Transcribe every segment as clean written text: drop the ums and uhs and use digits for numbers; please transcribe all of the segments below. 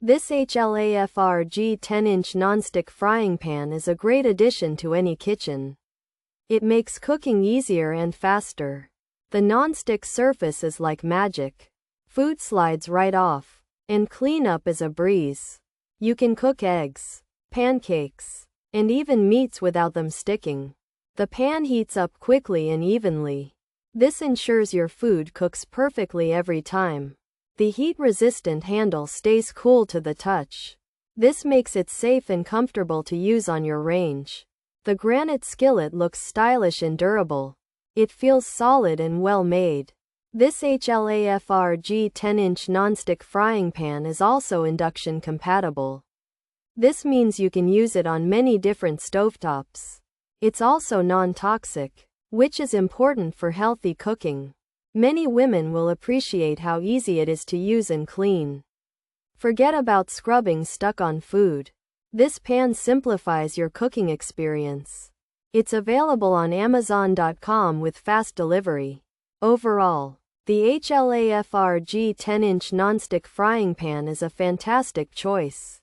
This HLAFRG 10-inch nonstick frying pan is a great addition to any kitchen. It makes cooking easier and faster. The nonstick surface is like magic. Food slides right off, and cleanup is a breeze. You can cook eggs, pancakes, and even meats without them sticking. The pan heats up quickly and evenly. This ensures your food cooks perfectly every time. The heat-resistant handle stays cool to the touch. This makes it safe and comfortable to use on your range. The granite skillet looks stylish and durable. It feels solid and well made. This HLAFRG 10-inch nonstick frying pan is also induction compatible. This means you can use it on many different stovetops. It's also non-toxic, which is important for healthy cooking. Many women will appreciate how easy it is to use and clean. Forget about scrubbing stuck on food. This pan simplifies your cooking experience. It's available on Amazon.com with fast delivery. Overall, the HLAFRG 10-inch nonstick frying pan is a fantastic choice.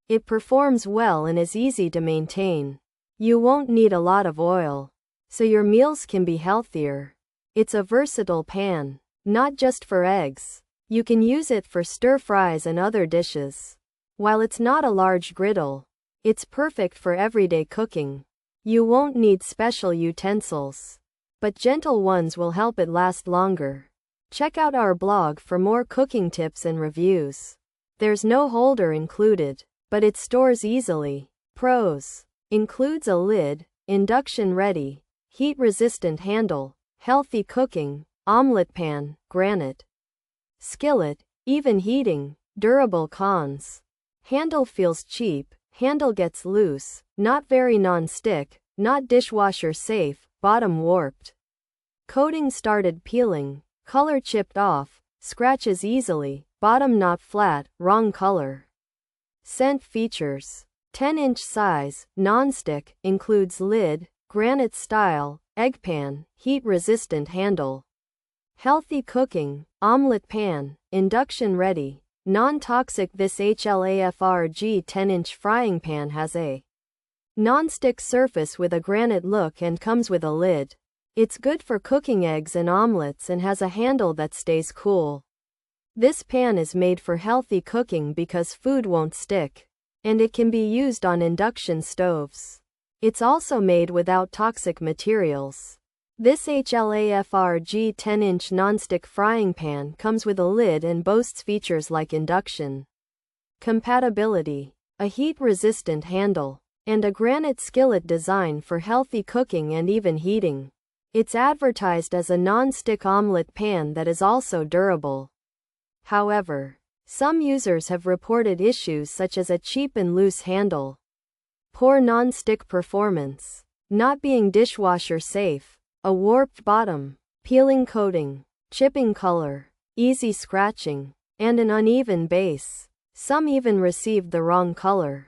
It performs well and is easy to maintain. You won't need a lot of oil, so your meals can be healthier. It's a versatile pan, not just for eggs. You can use it for stir-fries and other dishes. While it's not a large griddle, it's perfect for everyday cooking. You won't need special utensils, but gentle ones will help it last longer. Check out our blog for more cooking tips and reviews. There's no holder included, but it stores easily. Pros: includes a lid, induction ready, heat-resistant handle, healthy cooking, omelet pan, granite skillet, even heating, durable. Cons: handle feels cheap, handle gets loose, not very non-stick, not dishwasher safe, bottom warped. Coating started peeling, color chipped off, scratches easily, bottom not flat, wrong color. Scent features: 10-inch size, non-stick, includes lid, granite style, egg pan, heat-resistant handle. Healthy cooking, omelet pan, induction ready, non-toxic. This HLAFRG 10-inch frying pan has a non-stick surface with a granite look and comes with a lid. It's good for cooking eggs and omelets and has a handle that stays cool. This pan is made for healthy cooking because food won't stick, and it can be used on induction stoves. It's also made without toxic materials. This HLAFRG 10-inch nonstick frying pan comes with a lid and boasts features like induction compatibility, a heat-resistant handle, and a granite skillet design for healthy cooking and even heating. It's advertised as a non-stick omelet pan that is also durable. However, some users have reported issues such as a cheap and loose handle, poor non-stick performance, not being dishwasher safe, a warped bottom, peeling coating, chipping color, easy scratching, and an uneven base. Some even received the wrong color.